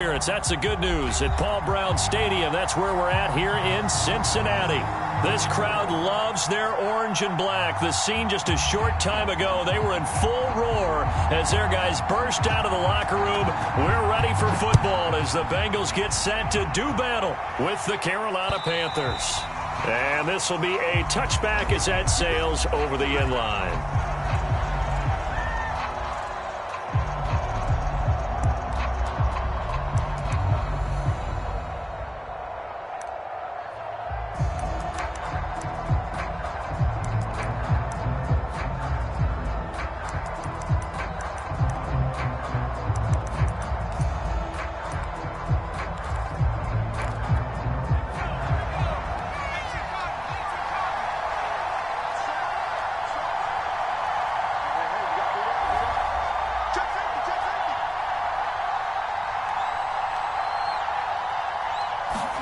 That's the good news at Paul Brown Stadium. That's where we're at here in Cincinnati. This crowd loves their orange and black. The scene just a short time ago, they were in full roar as their guys burst out of the locker room. We're ready for football as the Bengals get set to do battle with the Carolina Panthers. And this will be a touchback as that sails over the end line.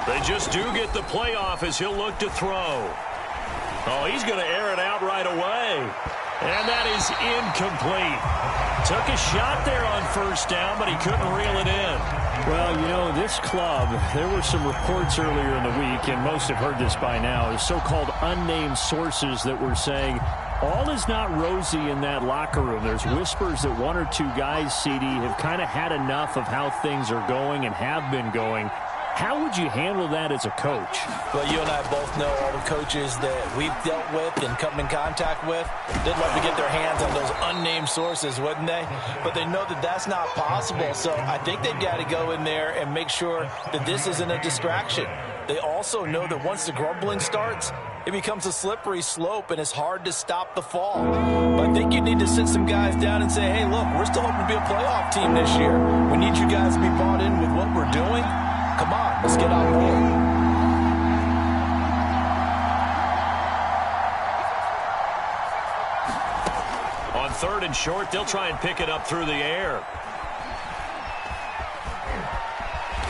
They just do get the playoff as he'll look to throw. Oh, he's going to air it out right away. And that is incomplete. Took a shot there on first down, but he couldn't reel it in. Well, you know, this club, there were some reports earlier in the week, and most have heard this by now, the so-called unnamed sources that were saying all is not rosy in that locker room. There's whispers that one or two guys, CD, have kind of had enough of how things are going and have been going. How would you handle that as a coach? Well, you and I both know all the coaches that we've dealt with and come in contact with. They'd love to get their hands on those unnamed sources, wouldn't they? But they know that that's not possible. So I think they've got to go in there and make sure that this isn't a distraction. They also know that once the grumbling starts, it becomes a slippery slope, and it's hard to stop the fall. But I think you need to sit some guys down and say, hey, look, we're still hoping to be a playoff team this year. We need you guys to be bought in with what we're doing. Come on, let's get on board. On third and short, they'll try and pick it up through the air.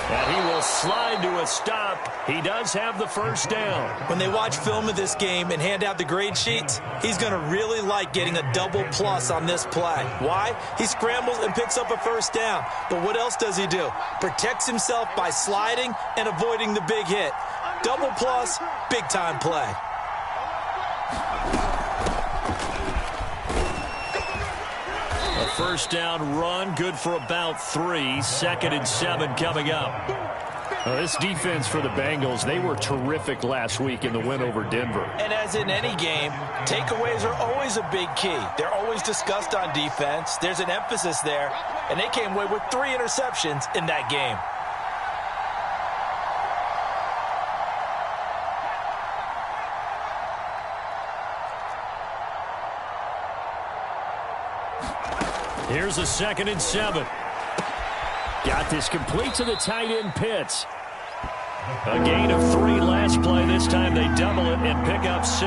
And he will slide to a stop. He does have the first down. When they watch film of this game and hand out the grade sheets, he's going to really like getting a double plus on this play. Why? He scrambles and picks up a first down. But what else does he do? Protects himself by sliding and avoiding the big hit. Double plus, big-time play. A first down run, good for about 3. 2nd and 7 coming up. This defense for the Bengals, they were terrific last week in the win over Denver. And as in any game, takeaways are always a big key. They're always discussed on defense. There's an emphasis there, and they came away with 3 interceptions in that game. Here's a 2nd and 7. Got this complete to the tight end Pitts. A gain of 3 last play. This time they double it and pick up 6.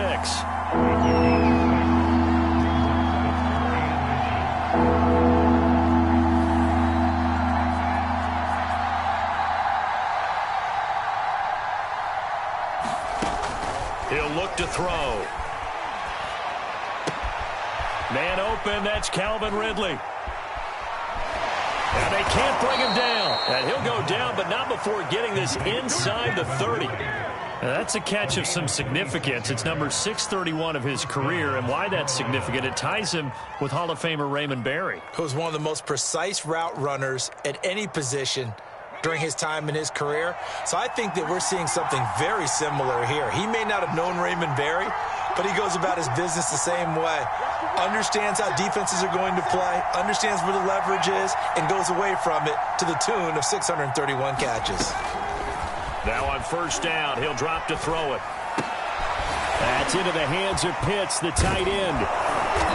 He'll look to throw. Man open, that's Calvin Ridley. And they can't bring him down. And he'll go down, but not before getting this inside the 30. Now that's a catch of some significance. It's number 631 of his career, and why that's significant, it ties him with Hall of Famer Raymond Berry, who's one of the most precise route runners at any position during his time in his career. So I think that we're seeing something very similar here. He may not have known Raymond Berry, but he goes about his business the same way. Understands how defenses are going to play, understands where the leverage is, and goes away from it to the tune of 631 catches. Now on first down, he'll drop to throw it. That's into the hands of Pitts, the tight end.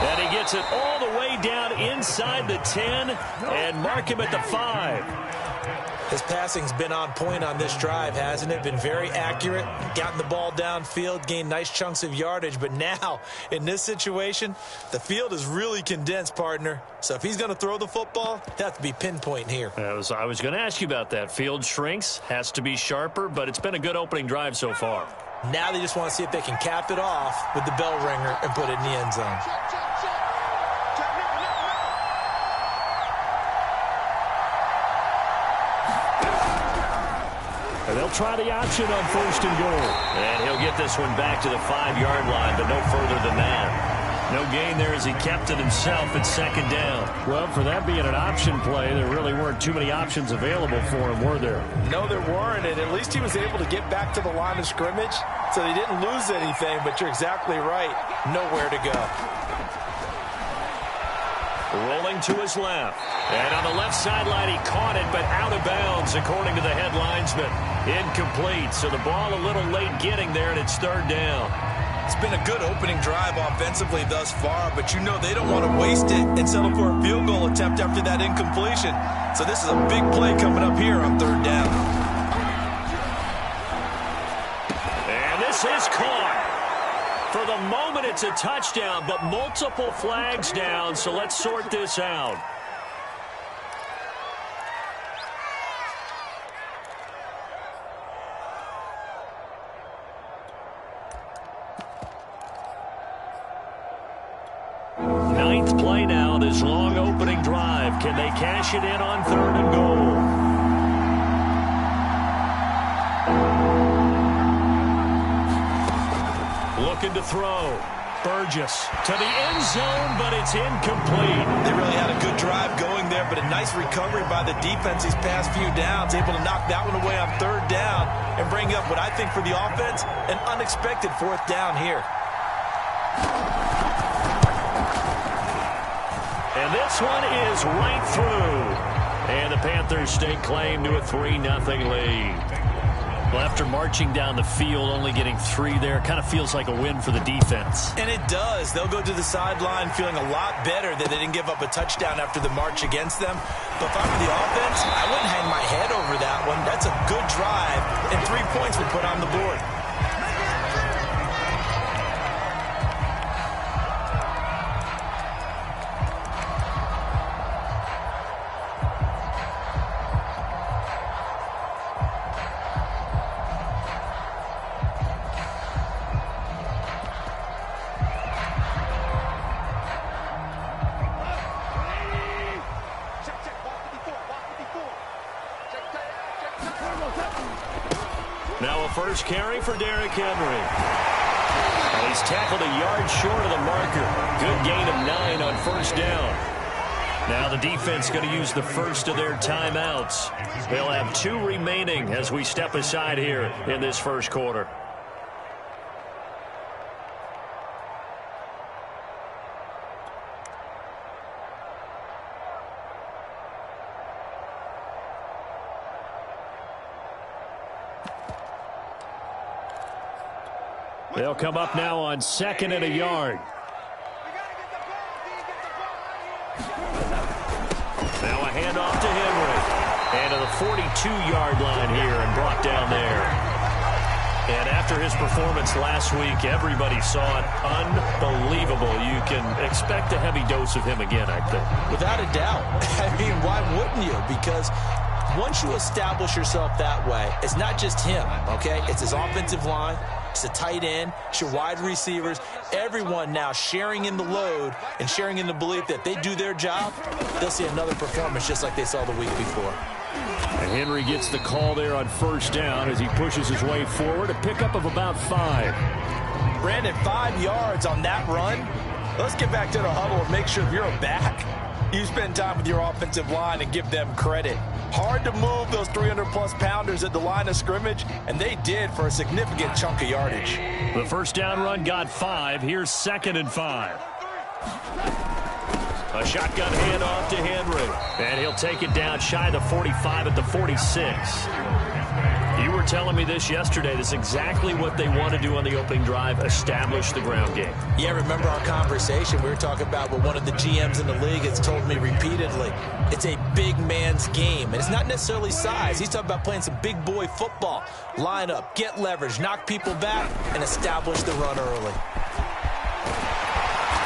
And he gets it all the way down inside the 10 and mark him at the 5. His passing's been on point on this drive, hasn't it? Been very accurate, gotten the ball downfield, gained nice chunks of yardage. But now, in this situation, the field is really condensed, partner. So if he's going to throw the football, they have to be pinpoint here. I was going to ask you about that. Field shrinks, has to be sharper, but it's been a good opening drive so far. Now they just want to see if they can cap it off with the bell ringer and put it in the end zone. And they'll try the option on 1st and goal. And he'll get this one back to the 5-yard line, but no further than that. No gain there as he kept it himself at 2nd down. Well, for that being an option play, there really weren't too many options available for him, were there? No, there weren't, and at least he was able to get back to the line of scrimmage, so he didn't lose anything, but you're exactly right. Nowhere to go. Rolling to his left. And on the left sideline, he caught it, but out of bounds, according to the head linesman. Incomplete, so the ball a little late getting there, and it's 3rd down. It's been a good opening drive offensively thus far, but you know they don't want to waste it and settle for a field goal attempt after that incompletion. So this is a big play coming up here on 3rd down. And this is caught. For the moment, it's a touchdown, but multiple flags down, so let's sort this out. Ninth play now, this long opening drive. Can they cash it in on 3rd and goal? Looking to throw. Burgess to the end zone, but it's incomplete. They really had a good drive going there, but a nice recovery by the defense these past few downs, able to knock that one away on 3rd down and bring up what I think for the offense, an unexpected 4th down here. And this one is right through. And the Panthers stake claim to a 3-0 lead. Well, after marching down the field, only getting 3 there, kind of feels like a win for the defense. And it does. They'll go to the sideline feeling a lot better that they didn't give up a touchdown after the march against them. But if I'm the offense, I wouldn't hang my head over that one. That's a good drive, and 3 points were put on the board. Now a first carry for Derrick Henry. Well, he's tackled a yard short of the marker. Good gain of 9 on 1st down. Now the defense going to use the first of their timeouts. They'll have 2 remaining as we step aside here in this first quarter. They'll come up now on 2nd and a yard. Now a handoff to Henry. And to the 42-yard line here and brought down there. And after his performance last week, everybody saw it. Unbelievable. You can expect a heavy dose of him again, I think. Without a doubt. I mean, why wouldn't you? Because once you establish yourself that way, it's not just him, okay? It's his offensive line. It's a tight end. It's your wide receivers. Everyone now sharing in the load and sharing in the belief that they do their job, they'll see another performance just like they saw the week before. And Henry gets the call there on 1st down as he pushes his way forward. A pickup of about 5. Brandon, 5 yards on that run. Let's get back to the huddle and make sure if you're a back, you spend time with your offensive line and give them credit. Hard to move those 300-plus pounders at the line of scrimmage, and they did for a significant chunk of yardage. The 1st down run got 5. Here's 2nd and 5. A shotgun handoff to Henry. And he'll take it down shy of the 45 at the 46. You were telling me this yesterday. This is exactly what they want to do on the opening drive, establish the ground game. Yeah, remember our conversation? We were talking about what one of the GMs in the league has told me repeatedly. It's a big man's game, and it's not necessarily size. He's talking about playing some big boy football. Line up, get leverage, knock people back, and establish the run early.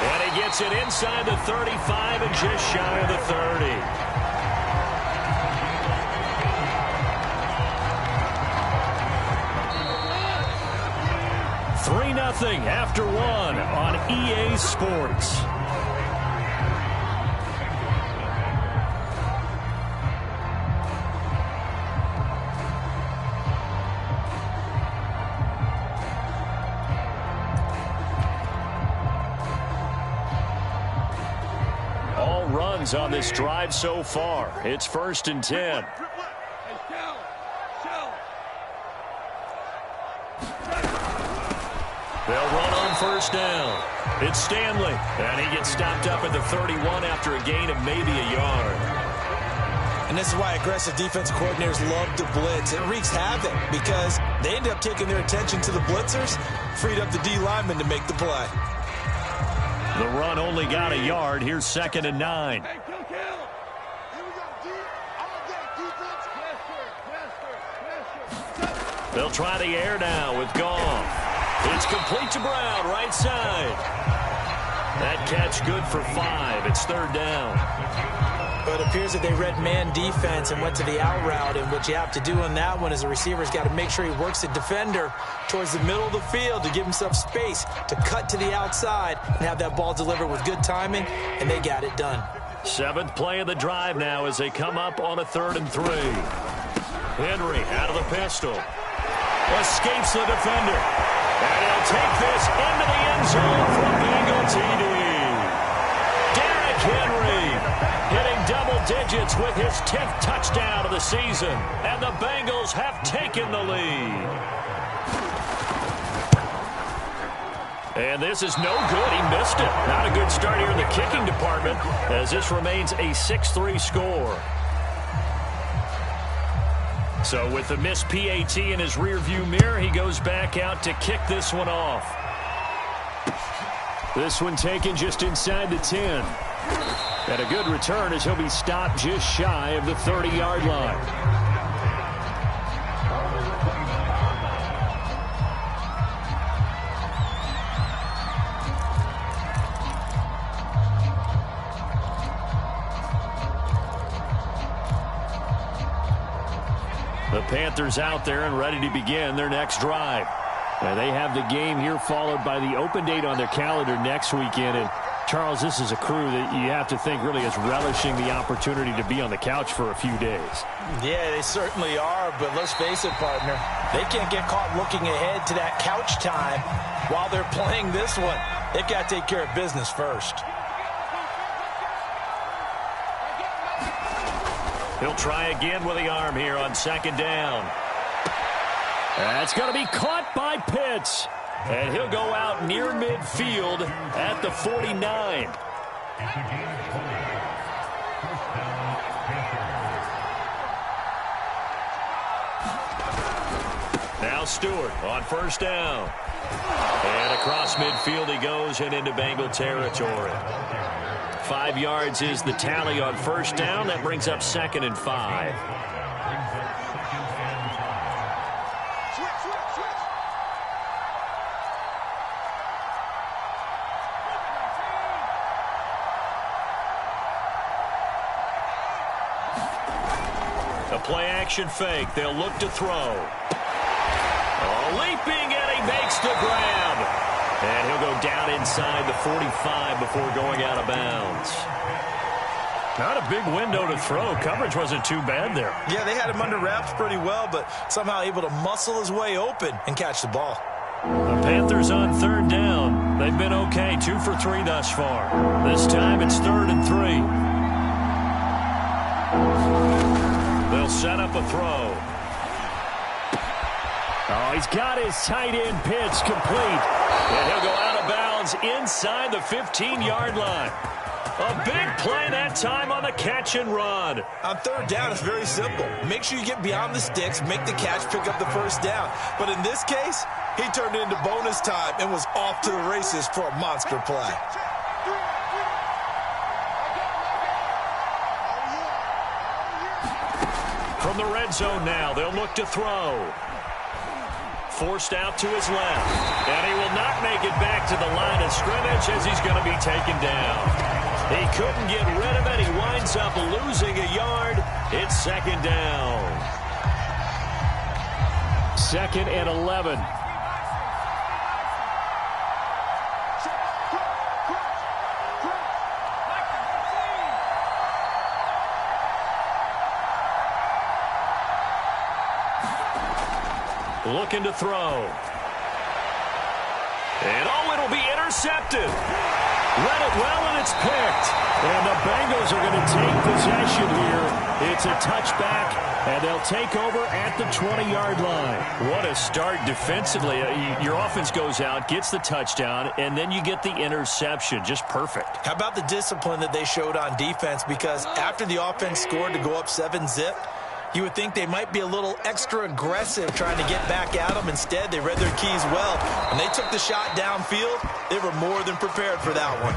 And he gets it inside the 35 and just shy of the 30. 3-0 after 1 on EA Sports. seconds on this drive so far. It's 1st and 10. They'll run on 1st down. It's Stanley, and he gets stopped up at the 31 after a gain of maybe a yard. And this is why aggressive defensive coordinators love to blitz. It wreaks havoc because they end up taking their attention to the blitzers, freed up the D lineman to make the play. The run only got a yard. Here's 2nd and 9. They'll try the air now with Goff. It's complete to Brown, right side. That catch good for 5. It's 3rd down. But it appears that they read man defense and went to the out route, and what you have to do on that one is the receiver's got to make sure he works the defender towards the middle of the field to give himself space to cut to the outside and have that ball delivered with good timing, and they got it done. 7th play of the drive now as they come up on a 3rd and 3. Henry out of the pistol. Escapes the defender. And he'll take this into the end zone for Bengal TD. Derrick Henry hitting double digits with his 10th touchdown of the season. And the Bengals have taken the lead. And this is no good. He missed it. Not a good start here in the kicking department as this remains a 6-3 score. So with the missed PAT in his rearview mirror, he goes back out to kick this one off. This one taken just inside the 10. And a good return as he'll be stopped just shy of the 30-yard line. The Panthers out there and ready to begin their next drive. And they have the game here followed by the open date on their calendar next weekend. And Charles, this is a crew that you have to think really is relishing the opportunity to be on the couch for a few days. Yeah, they certainly are, but let's face it, partner. They can't get caught looking ahead to that couch time while they're playing this one. They've got to take care of business first. He'll try again with the arm here on 2nd down. That's going to be caught by Pitts. And he'll go out near midfield at the 49. Now Stewart on 1st down. And across midfield he goes and into Bengal territory. 5 yards is the tally on 1st down. That brings up 2nd and 5. A play-action fake. They'll look to throw. Oh, leaping, and he makes the grab. And he'll go down inside the 45 before going out of bounds. Not a big window to throw. Coverage wasn't too bad there. Yeah, they had him under wraps pretty well, but somehow able to muscle his way open and catch the ball. The Panthers on 3rd down. They've been okay, 2 for 3 thus far. This time it's 3rd and 3. They'll set up a throw. Oh, he's got his tight end Pitts complete. And he'll go out of bounds inside the 15-yard line. A big play that time on the catch and run. On 3rd down, it's very simple. Make sure you get beyond the sticks, make the catch, pick up the 1st down. But in this case, he turned it into bonus time and was off to the races for a monster play. From the red zone now, they'll look to throw. Forced out to his left. And he will not make it back to the line of scrimmage as he's going to be taken down. He couldn't get rid of it. He winds up losing a yard. It's 2nd down. 2nd and 11. Looking to throw. And oh, it'll be intercepted. Read it well, and it's picked. And the Bengals are going to take possession here. It's a touchback, and they'll take over at the 20-yard line. What a start defensively. Your offense goes out, gets the touchdown, and then you get the interception. Just perfect. How about the discipline that they showed on defense? Because after the offense scored to go up 7-zip, you would think they might be a little extra aggressive trying to get back at them. Instead, they read their keys well. When they took the shot downfield, they were more than prepared for that one.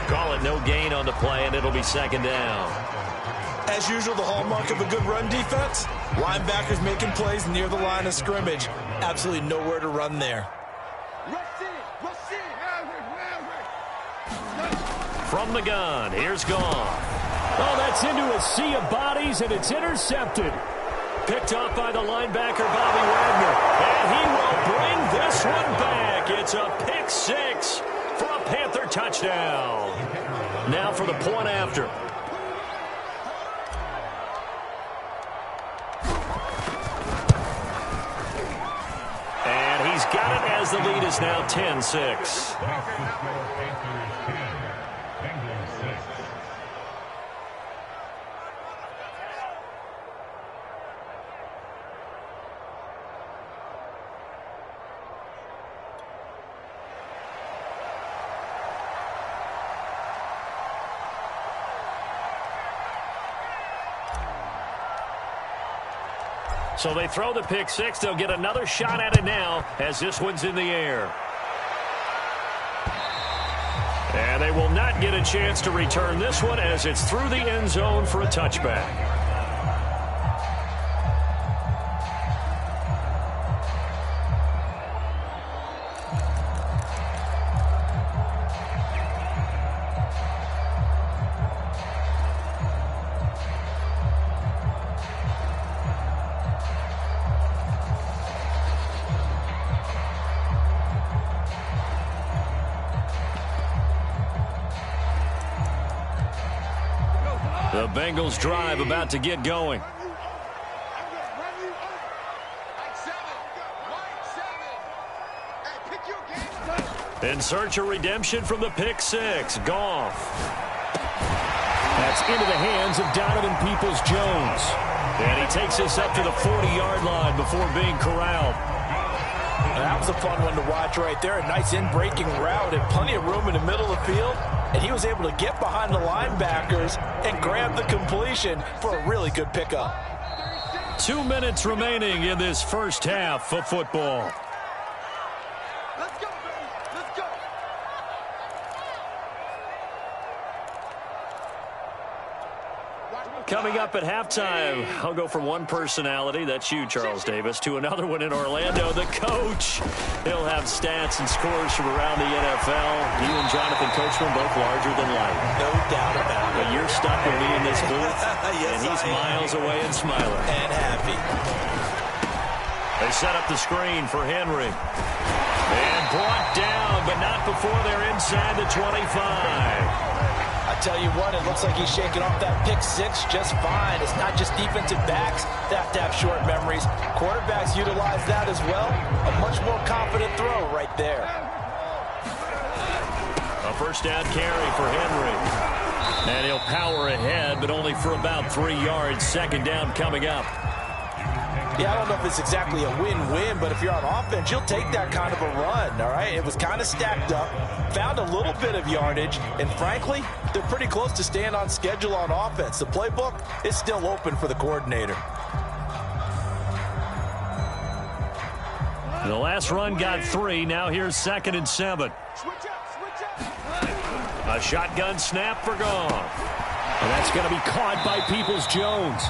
Call it no gain on the play, and it'll be second down. As usual, the hallmark of a good run defense, linebackers making plays near the line of scrimmage. Absolutely nowhere to run there. From the gun, here's Goff. Oh, that's into a sea of bodies, and it's intercepted. Picked up by the linebacker, Bobby Wagner. And he will bring this one back. It's a pick six for a Panther touchdown. Now for the point after. And he's got it as the lead is now 10-6. So they throw the pick six. They'll get another shot at it now as this one's in the air. And they will not get a chance to return this one as it's through the end zone for a touchback. The Bengals drive about to get going. In search of redemption from the pick six. Goff. That's into the hands of Donovan Peoples-Jones. And he takes this up to the 40-yard line before being corralled. That was a fun one to watch right there. A nice in-breaking route and plenty of room in the middle of the field. And he was able to get behind the linebackers and grab the completion for a really good pickup. 2 minutes remaining in this first half of football. Let's go, baby. Let's go. Coming up at halftime, I'll go from one personality, that's you, Charles Davis, to another one in Orlando, the coach. He'll have stats and scores from around the NFL. You and Jonathan Coachman both larger than life. No doubt about it. But you're stuck with me in this booth, Yes, and he's miles away and smiling. And happy. They set up the screen for Henry. And brought down, but not before they're inside the 25. I tell you what, it looks like he's shaking off that pick six just fine. It's not just defensive backs that have to have short memories. Quarterbacks utilize that as well. A much more confident throw right there. A first down carry for Henry. And he'll power ahead, but only for about 3 yards. Second down coming up. Yeah, I don't know if it's exactly a win-win, but if you're on offense, you'll take that kind of a run, all right? It was kind of stacked up, found a little bit of yardage, and frankly, they're pretty close to staying on schedule on offense. The playbook is still open for the coordinator. The last run got 3. Now here's 2nd and 7. A shotgun snap for Goff. And that's going to be caught by Peoples-Jones.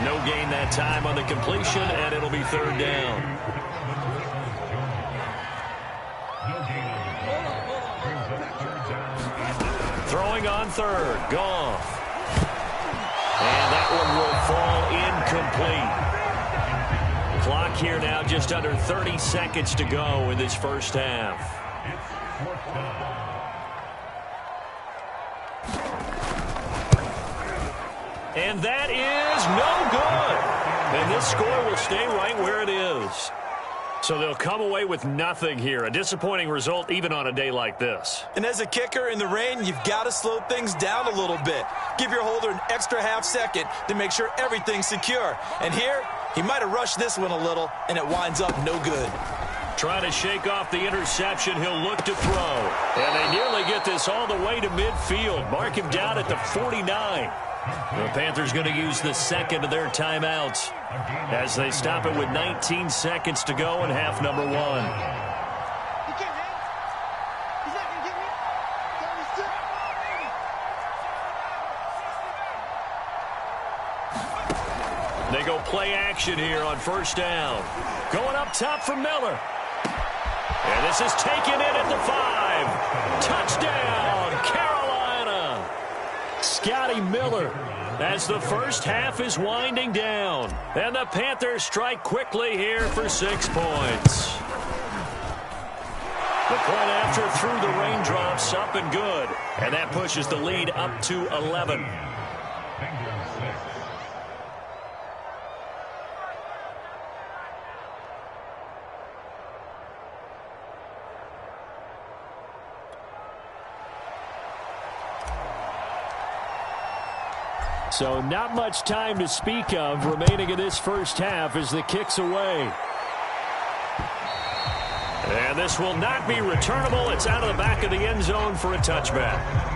No gain that time on the completion, and it'll be 3rd down. Throwing on 3rd, Goff. And that one will fall incomplete. Clock here now just under 30 seconds to go in this first half. And that is no good. And this score will stay right where it is. So they'll come away with nothing here. A disappointing result even on a day like this. And as a kicker in the rain, you've got to slow things down a little bit. Give your holder an extra half second to make sure everything's secure. And here, he might have rushed this one a little, and it winds up no good. Trying to shake off the interception, he'll look to throw. And they nearly get this all the way to midfield. Mark him down at the 49. The Panthers going to use the second of their timeouts as they stop it with 19 seconds to go in half number 1. He can't hang. He's not going to get me. They go play action here on first down. Going up top for Miller. And this is taken in at the 5. Touchdown, Carolina. Scotty Miller as the first half is winding down. And the Panthers strike quickly here for 6 points. The point after through the raindrops, up and good. And that pushes the lead up to 11. So not much time to speak of remaining in this first half as the kick's away. And this will not be returnable. It's out of the back of the end zone for a touchback.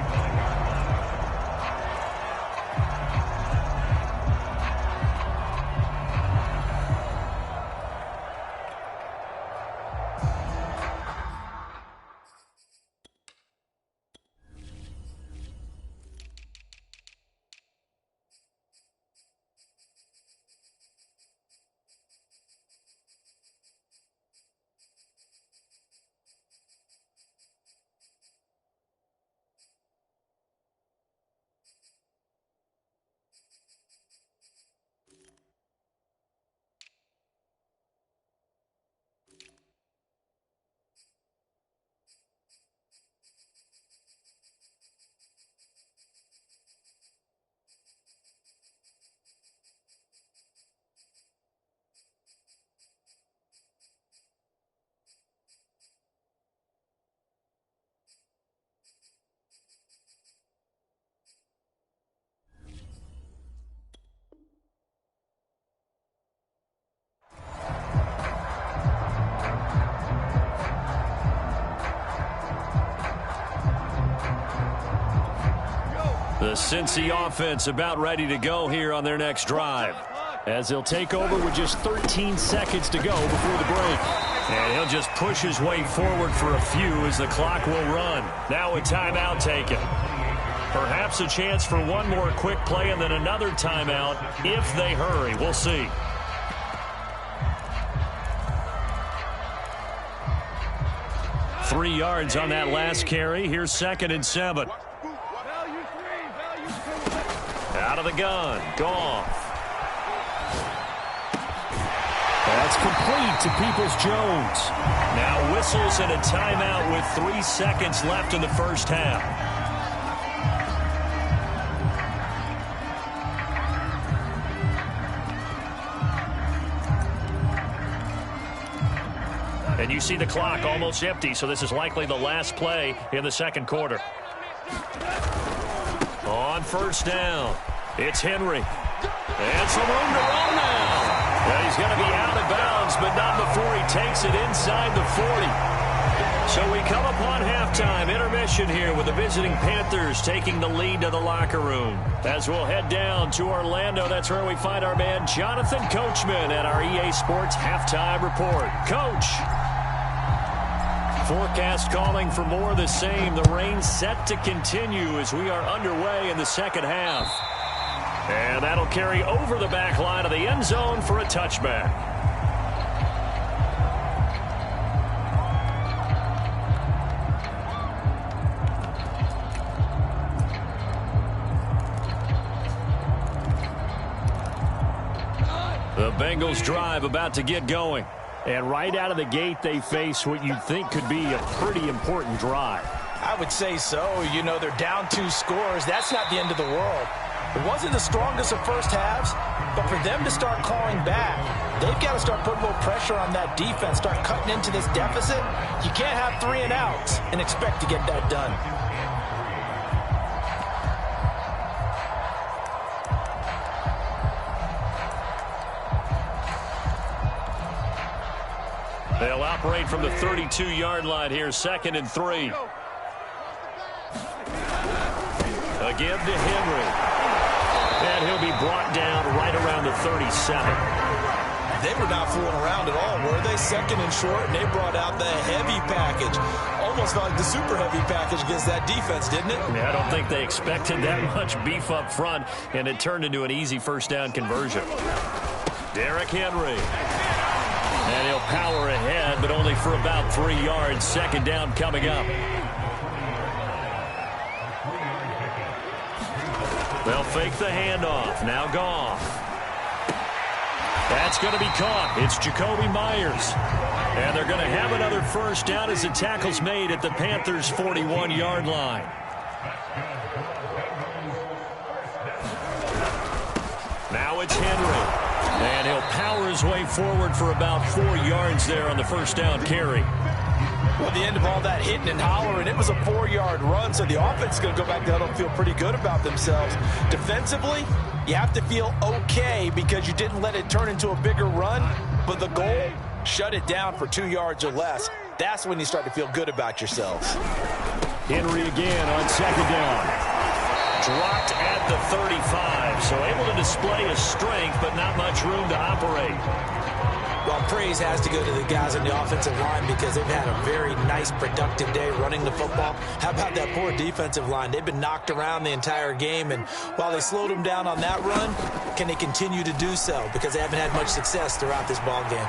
The Cincy offense about ready to go here on their next drive. As they'll take over with just 13 seconds to go before the break. And he'll just push his way forward for a few as the clock will run. Now a timeout taken. Perhaps a chance for one more quick play and then another timeout if they hurry. We'll see. Three yards on that last carry. Here's 2nd and 7. Out of the gun. Goff. That's complete to Peoples-Jones. Now whistles and a timeout with 3 seconds left in the first half. And you see the clock almost empty, so this is likely the last play in the second quarter. On first down, it's Henry. And some room to run now. And he's going to be out of bounds, but not before he takes it inside the 40. So we come upon halftime intermission here with the visiting Panthers taking the lead to the locker room. As we'll head down to Orlando, that's where we find our man Jonathan Coachman at our EA Sports Halftime Report. Coach. Forecast calling for more of the same. The rain set to continue as we are underway in the second half. And that'll carry over the back line of the end zone for a touchback. The Bengals drive about to get going. And right out of the gate, they face what you'd think could be a pretty important drive. I would say so. You know, they're down 2 scores. That's not the end of the world. It wasn't the strongest of first halves, but for them to start clawing back, they've got to start putting more pressure on that defense, start cutting into this deficit. You can't have 3 and outs and expect to get that done. They'll operate from the 32-yard line here, 2nd and 3. Again to Henry. And he'll be brought down right around the 37. They were not fooling around at all, were they? 2nd and short, and they brought out the heavy package. Almost like the super heavy package against that defense, didn't it? Yeah, I don't think they expected that much beef up front, and it turned into an easy first down conversion. Derrick Henry. And he'll power ahead, but only for about 3 yards. 2nd down coming up. They'll fake the handoff. Now Goff. That's going to be caught. It's Jacoby Myers. And they're going to have another first down as the tackle's made at the Panthers' 41-yard line. Now it's Henry. And he'll power his way forward for about 4 yards there on the first down carry. Well, at the end of all that hitting and hollering, it was a 4-yard run, so the offense is going to go back to huddle and feel pretty good about themselves. Defensively, you have to feel okay because you didn't let it turn into a bigger run, but the goal, shut it down for 2 yards or less. That's when you start to feel good about yourselves. Henry again on 2nd down. Dropped at the 35, so able to display his strength, but not much room to operate. Well, praise has to go to the guys on the offensive line because they've had a very nice, productive day running the football. How about that poor defensive line? They've been knocked around the entire game, and while they slowed them down on that run, can they continue to do so? Because they haven't had much success throughout this ball game.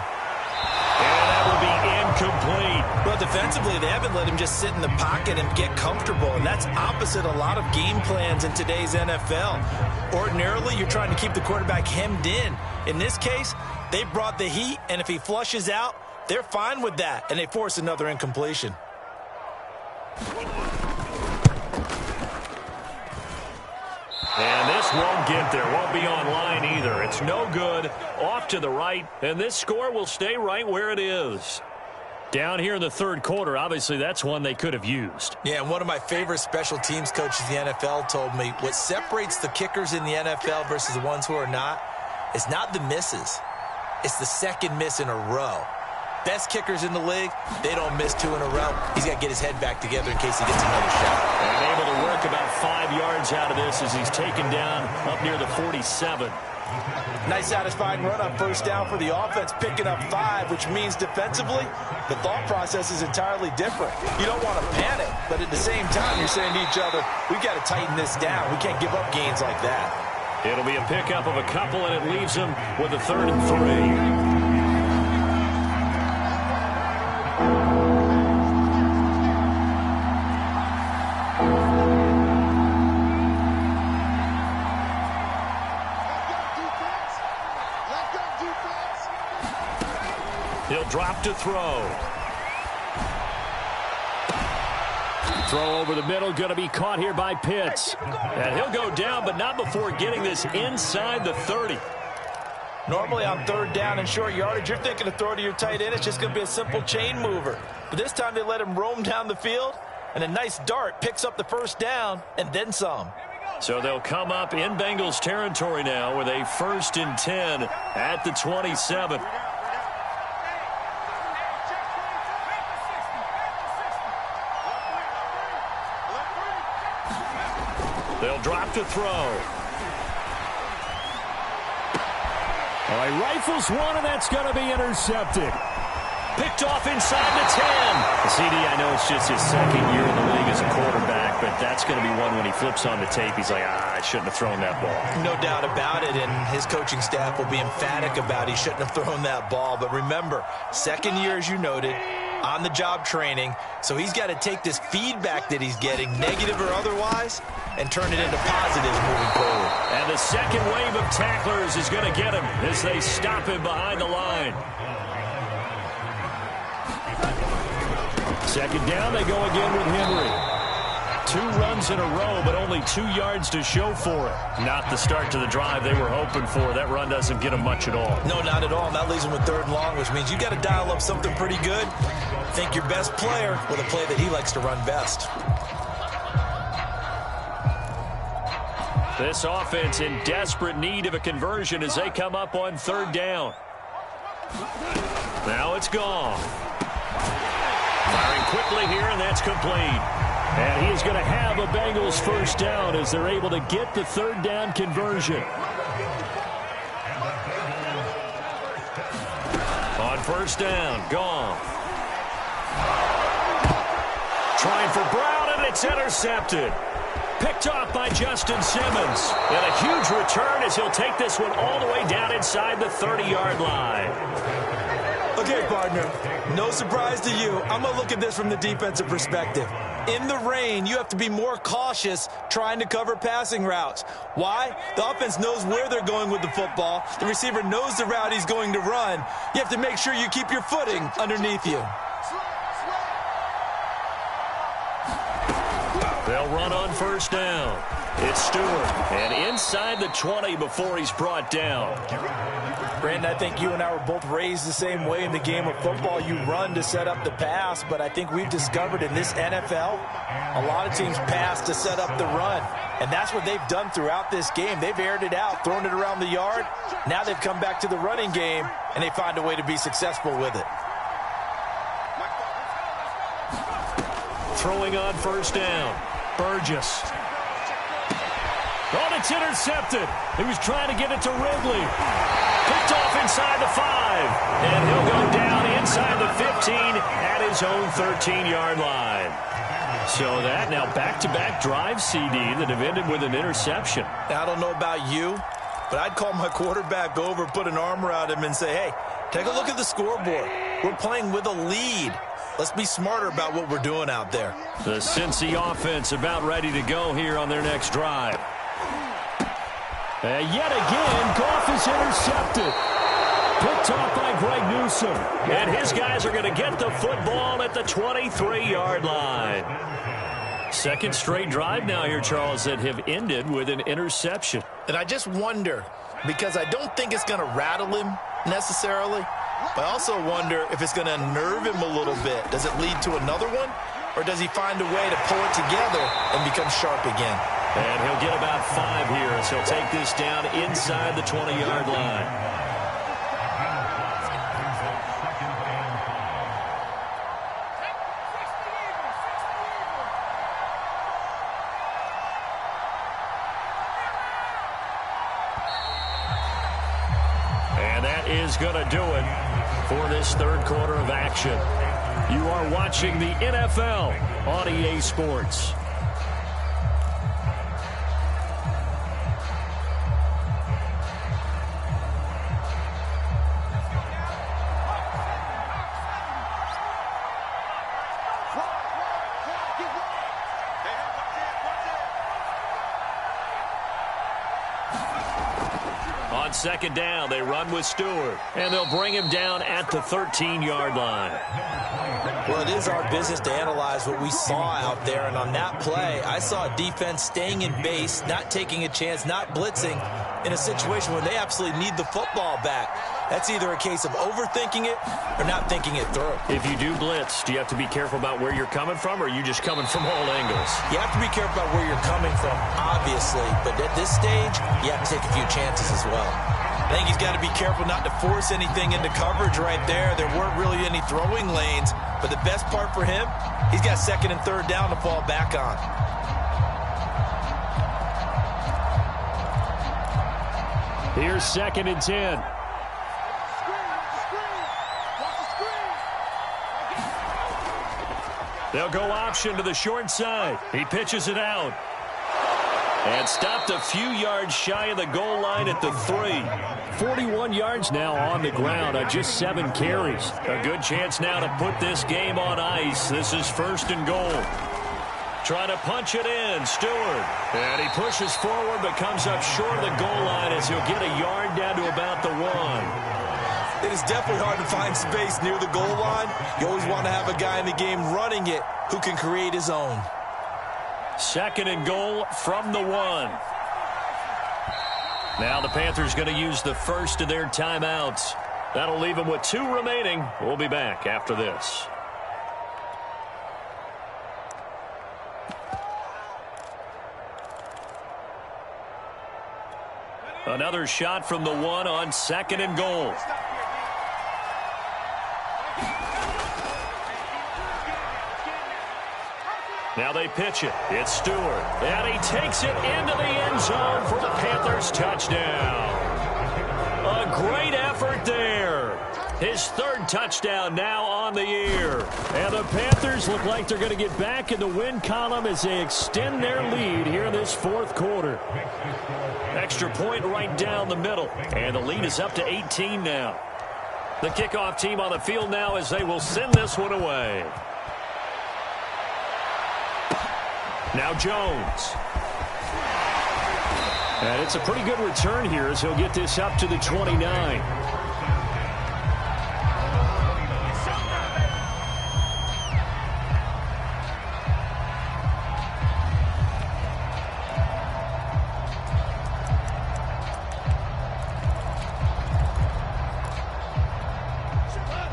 And that will be incomplete. Well, defensively, they haven't let him just sit in the pocket and get comfortable, and that's opposite a lot of game plans in today's NFL. Ordinarily, you're trying to keep the quarterback hemmed in. In this case, they brought the heat, and if he flushes out, they're fine with that, and they force another incompletion. And this won't get there. Won't be online either. It's no good. Off to the right. And this score will stay right where it is. Down here in the 3rd quarter, obviously that's one they could have used. Yeah, and one of my favorite special teams coaches in the NFL told me what separates the kickers in the NFL versus the ones who are not is not the misses. It's the 2nd miss in a row. Best kickers in the league, they don't miss 2 in a row. He's got to get his head back together in case he gets another shot. And able to work about 5 yards out of this as he's taken down up near the 47. Nice satisfying run on first down for the offense, picking up 5, which means defensively, the thought process is entirely different. You don't want to panic, but at the same time, you're saying to each other, we've got to tighten this down. We can't give up gains like that. It'll be a pickup of a couple, and it leaves him with a 3rd and 3. He'll drop to throw. Throw over the middle, going to be caught here by Pitts. And he'll go down, but not before getting this inside the 30. Normally on 3rd down and short yardage, you're thinking of throw to your tight end. It's just going to be a simple chain mover. But this time they let him roam down the field, and a nice dart picks up the first down and then some. So they'll come up in Bengals territory now with a 1st and 10 at the 27. They'll drop to throw. All right, rifles one, and that's going to be intercepted. Picked off inside the 10. CD, I know it's just his 2nd year in the league as a quarterback, but that's going to be one when he flips on the tape. He's like, I shouldn't have thrown that ball. No doubt about it, and his coaching staff will be emphatic about he shouldn't have thrown that ball. But remember, 2nd year, as you noted, on-the-job training, so he's got to take this feedback that he's getting, negative or otherwise, and turn it into positives moving forward. And the second wave of tacklers is going to get him as they stop him behind the line. 2nd down, they go again with Henry. 2 runs in a row, but only 2 yards to show for it. Not the start to the drive they were hoping for. That run doesn't get them much at all. No, not at all. And that leaves them with 3rd and long, which means you got to dial up something pretty good. Think your best player with a play that he likes to run best. This offense in desperate need of a conversion as they come up on 3rd down. Now it's gone. Firing quickly here, and that's complete. And he's going to have a Bengals 1st down as they're able to get the 3rd down conversion. On 1st down, gone. Trying for Brown, and it's intercepted. Picked off by Justin Simmons. And a huge return as he'll take this one all the way down inside the 30-yard line. Okay, partner, no surprise to you. I'm going to look at this from the defensive perspective. In the rain, you have to be more cautious trying to cover passing routes. Why? The offense knows where they're going with the football. The receiver knows the route he's going to run. You have to make sure you keep your footing underneath you. They'll run on 1st down. It's Stewart. And inside the 20 before he's brought down. Brandon, I think you and I were both raised the same way in the game of football. You run to set up the pass, but I think we've discovered in this NFL, a lot of teams pass to set up the run. And that's what they've done throughout this game. They've aired it out, thrown it around the yard. Now they've come back to the running game, and they find a way to be successful with it. Throwing on 1st down. Burgess. Oh, it's intercepted. He was trying to get it to Ridley. Picked off inside the 5. And he'll go down inside the 15 at his own 13-yard line. So that now back-to-back drive, CD, that have ended with an interception. I don't know about you, but I'd call my quarterback over, put an arm around him, and say, hey, take a look at the scoreboard. We're playing with a lead. Let's be smarter about what we're doing out there. The Cincy offense about ready to go here on their next drive. And yet again, Goff is intercepted. Picked off by Greg Newsome. And his guys are going to get the football at the 23-yard line. 2nd straight drive now here, Charles, that have ended with an interception. And I just wonder, because I don't think it's going to rattle him necessarily, but I also wonder if it's going to unnerve him a little bit. Does it lead to another one? Or does he find a way to pull it together and become sharp again? And he'll get about 5 here as he'll take this down inside the 20-yard line. And that is going to do it for this 3rd quarter of action. You are watching the NFL on EA Sports. On 2nd down, they run with Stewart, and they'll bring him down at the 13-yard line. Well, it is our business to analyze what we saw out there, and on that play, I saw a defense staying in base, not taking a chance, not blitzing in a situation where they absolutely need the football back. That's either a case of overthinking it or not thinking it through. If you do blitz, do you have to be careful about where you're coming from, or are you just coming from all angles? You have to be careful about where you're coming from, obviously, but at this stage, you have to take a few chances as well. I think he's got to be careful not to force anything into coverage right there. There weren't really any throwing lanes, but the best part for him, he's got 2nd and 3rd down to fall back on. Here's 2nd and 10. They'll go option to the short side. He pitches it out. And stopped a few yards shy of the goal line at the 3. 41 yards now on the ground on just 7 carries. A good chance now to put this game on ice. This is 1st and goal. Trying to punch it in, Stewart. And he pushes forward but comes up short of the goal line as he'll get a yard down to about the 1. It is definitely hard to find space near the goal line. You always want to have a guy in the game running it who can create his own. Second and goal from the 1. Now the Panthers going to use the first of their timeouts. That'll leave them with 2 remaining. We'll be back after this. Another shot from the 1 on second and goal. Now they pitch it. It's Stewart. And he takes it into the end zone for the Panthers touchdown. A great effort there. His 3rd touchdown now on the year. And the Panthers look like they're going to get back in the win column as they extend their lead here in this 4th quarter. Extra point right down the middle. And the lead is up to 18 now. The kickoff team on the field now as they will send this one away. Now Jones. And it's a pretty good return here as he'll get this up to the 29.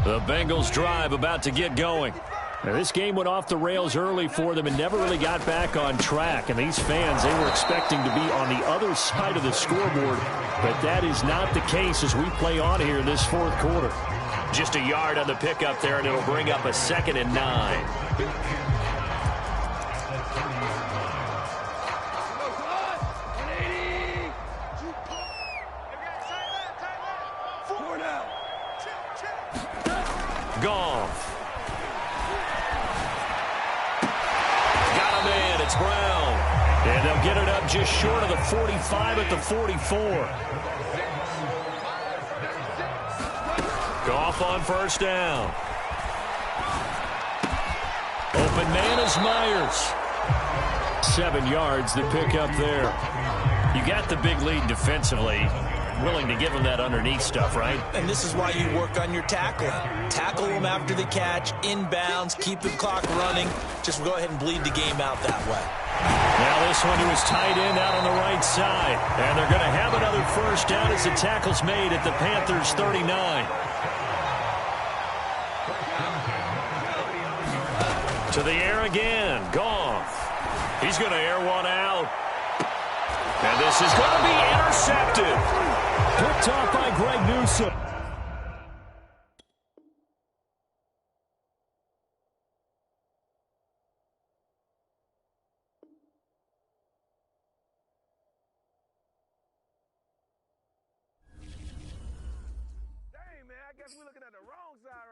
The Bengals drive about to get going. Now, this game went off the rails early for them and never really got back on track. And these fans, they were expecting to be on the other side of the scoreboard. But that is not the case as we play on here in this 4th quarter. Just a yard on the pickup there, and it'll bring up a 2nd and 9. Goff. It's Brown. And they'll get it up just short of the 45 at the 44. Goff on first down. Open man is Myers. 7 yards the pick up there. You got the big lead defensively. Willing to give him that underneath stuff, right? And this is why you work on your tackling. Tackle them after the catch, inbounds, keep the clock running. Just go ahead and bleed the game out that way. Now this one was tight end out on the right side. And they're going to have another first down as the tackle's made at the Panthers' 39. To the air again. Goff. He's going to air one out. And this is going to be intercepted. Picked off by Greg Newsome. Dang, man, I guess we're looking at the wrong side